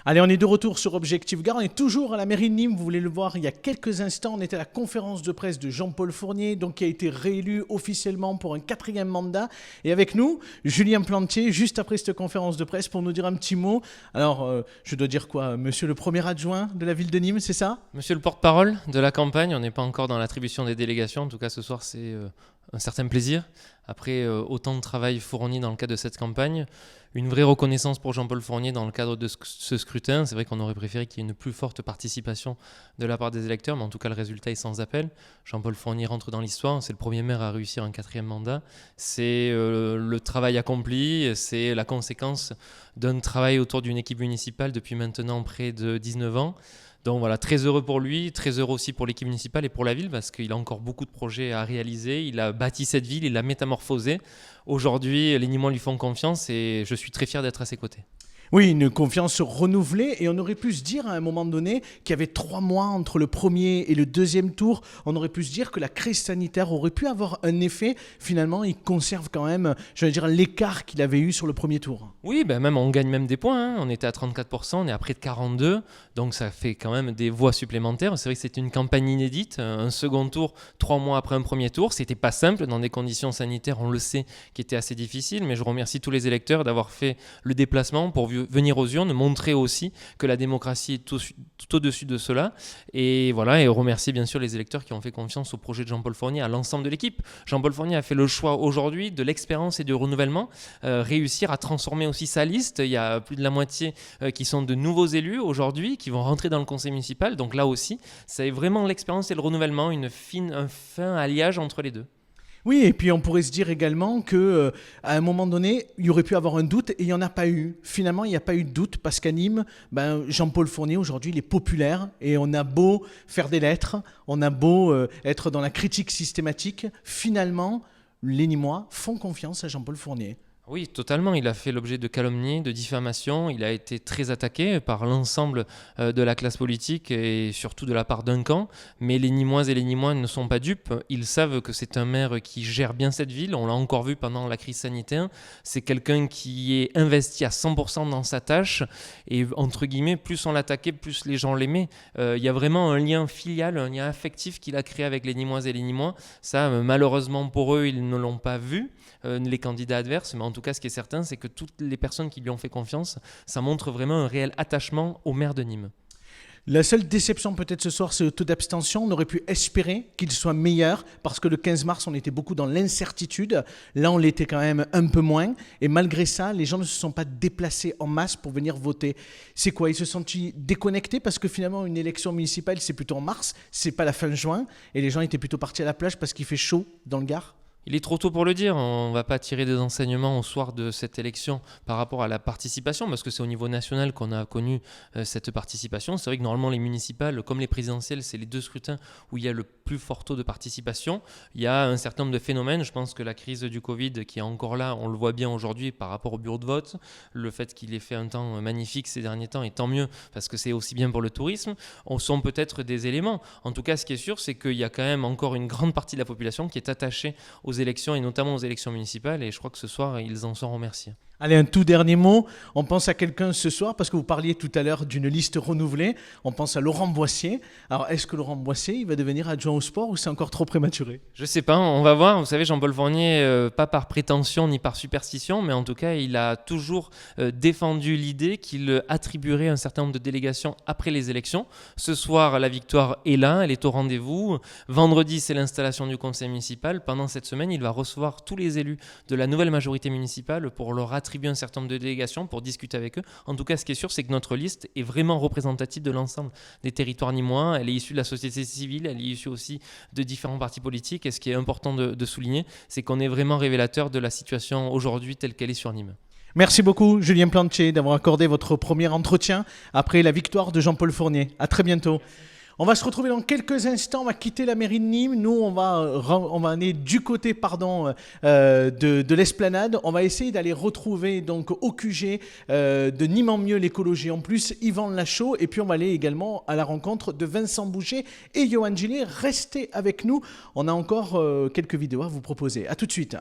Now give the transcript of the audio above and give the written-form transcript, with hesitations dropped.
Allez, on est de retour sur Objectif Gare. On est toujours à la mairie de Nîmes. Vous voulez le voir, il y a quelques instants, on était à la conférence de presse de Jean-Paul Fournier, donc qui a été réélu officiellement pour un 4e mandat. Et avec nous, Julien Plantier, juste après cette conférence de presse, pour nous dire un petit mot. Alors, je dois dire quoi, monsieur le premier adjoint de la ville de Nîmes, c'est ça? Monsieur le porte-parole de la campagne, on n'est pas encore dans l'attribution des délégations. En tout cas, ce soir, c'est un certain plaisir. Après autant de travail fourni dans le cadre de cette campagne, une vraie reconnaissance pour Jean-Paul Fournier dans le cadre de ce scrutin. C'est vrai qu'on aurait préféré qu'il y ait une plus forte participation de la part des électeurs, mais en tout cas, le résultat est sans appel. Jean-Paul Fournier rentre dans l'histoire. C'est le premier maire à réussir un 4e mandat. C'est le travail accompli. C'est la conséquence d'un travail autour d'une équipe municipale depuis maintenant près de 19 ans. Donc voilà, très heureux pour lui, très heureux aussi pour l'équipe municipale et pour la ville parce qu'il a encore beaucoup de projets à réaliser. Il a bâti cette ville, il l'a métamorphosée. Aujourd'hui, les Nîmois lui font confiance et je suis très fier d'être à ses côtés. Oui, une confiance renouvelée, et on aurait pu se dire à un moment donné qu'il y avait 3 mois entre le premier et le 2e tour. On aurait pu se dire que la crise sanitaire aurait pu avoir un effet. Finalement, il conserve quand même, je veux dire, l'écart qu'il avait eu sur le premier tour. Oui, même on gagne même des points. On était à 34%, on est à près de 42%. Donc ça fait quand même des voix supplémentaires. C'est vrai que c'était une campagne inédite. Un second tour, 3 mois après un premier tour. C'était pas simple dans des conditions sanitaires, on le sait, qui étaient assez difficiles. Mais je remercie tous les électeurs d'avoir fait le déplacement pour venir aux urnes, montrer aussi que la démocratie est tout au-dessus de cela. Et voilà, et remercier bien sûr les électeurs qui ont fait confiance au projet de Jean-Paul Fournier, à l'ensemble de l'équipe. Jean-Paul Fournier a fait le choix aujourd'hui de l'expérience et du renouvellement, réussir à transformer aussi sa liste. Il y a plus de la moitié qui sont de nouveaux élus aujourd'hui, qui vont rentrer dans le conseil municipal. Donc là aussi, c'est vraiment l'expérience et le renouvellement, un fin alliage entre les deux. Oui, et puis on pourrait se dire également que à un moment donné, il y aurait pu avoir un doute et il n'y en a pas eu. Finalement, il n'y a pas eu de doute parce qu'à Nîmes, Jean-Paul Fournier, aujourd'hui, il est populaire et on a beau faire des lettres, on a beau être dans la critique systématique, finalement, les Nîmois font confiance à Jean-Paul Fournier. Oui, totalement. Il a fait l'objet de calomnies, de diffamations. Il a été très attaqué par l'ensemble de la classe politique et surtout de la part d'un camp. Mais les Nîmoises et les Nîmois ne sont pas dupes. Ils savent que c'est un maire qui gère bien cette ville. On l'a encore vu pendant la crise sanitaire. C'est quelqu'un qui est investi à 100% dans sa tâche. Et entre guillemets, plus on l'attaquait, plus les gens l'aimaient. Il y a vraiment un lien filial, un lien affectif qu'il a créé avec les Nîmoises et les Nîmois. Ça, malheureusement pour eux, ils ne l'ont pas vu, les candidats adverses. Mais en tout cas, ce qui est certain, c'est que toutes les personnes qui lui ont fait confiance, ça montre vraiment un réel attachement au maire de Nîmes. La seule déception peut-être ce soir, c'est le taux d'abstention. On aurait pu espérer qu'il soit meilleur parce que le 15 mars, on était beaucoup dans l'incertitude. Là, on l'était quand même un peu moins. Et malgré ça, les gens ne se sont pas déplacés en masse pour venir voter. C'est quoi? Ils se sont déconnectés parce que finalement, une élection municipale, c'est plutôt en mars, c'est pas la fin juin. Et les gens étaient plutôt partis à la plage parce qu'il fait chaud dans le Gard. Il est trop tôt pour le dire, on ne va pas tirer des enseignements au soir de cette élection par rapport à la participation, parce que c'est au niveau national qu'on a connu cette participation. C'est vrai que normalement les municipales, comme les présidentielles, c'est les 2 scrutins où il y a le plus fort taux de participation. Il y a un certain nombre de phénomènes, je pense que la crise du Covid qui est encore là, on le voit bien aujourd'hui par rapport au bureau de vote, le fait qu'il ait fait un temps magnifique ces derniers temps, et tant mieux, parce que c'est aussi bien pour le tourisme, sont peut-être des éléments. En tout cas, ce qui est sûr, c'est qu'il y a quand même encore une grande partie de la population qui est attachée aux élections et notamment aux élections municipales, et je crois que ce soir ils en sont remerciés. Allez, un tout dernier mot. On pense à quelqu'un ce soir, parce que vous parliez tout à l'heure d'une liste renouvelée. On pense à Laurent Boissier. Alors, est-ce que Laurent Boissier, il va devenir adjoint au sport ou c'est encore trop prématuré? Je sais pas, on va voir. Vous savez, Jean-Paul Fournier, pas par prétention ni par superstition, mais en tout cas, il a toujours défendu l'idée qu'il attribuerait un certain nombre de délégations après les élections. Ce soir, la victoire est là, elle est au rendez-vous. Vendredi, c'est l'installation du conseil municipal. Pendant cette semaine, il va recevoir tous les élus de la nouvelle majorité municipale pour leur attribuer un certain nombre de délégations, pour discuter avec eux. En tout cas, ce qui est sûr, c'est que notre liste est vraiment représentative de l'ensemble des territoires nîmois. Elle est issue de la société civile, elle est issue aussi de différents partis politiques. Et ce qui est important de souligner, c'est qu'on est vraiment révélateur de la situation aujourd'hui telle qu'elle est sur Nîmes. Merci beaucoup, Julien Plantier, d'avoir accordé votre premier entretien après la victoire de Jean-Paul Fournier. À très bientôt. On va se retrouver dans quelques instants, on va quitter la mairie de Nîmes. Nous, on va aller du côté de l'esplanade. On va essayer d'aller retrouver donc au QG de Nîmes en mieux, l'écologie en plus, Yvan Lachaud. Et puis on va aller également à la rencontre de Vincent Boucher et Johan Gillet. Restez avec nous, on a encore quelques vidéos à vous proposer. À tout de suite.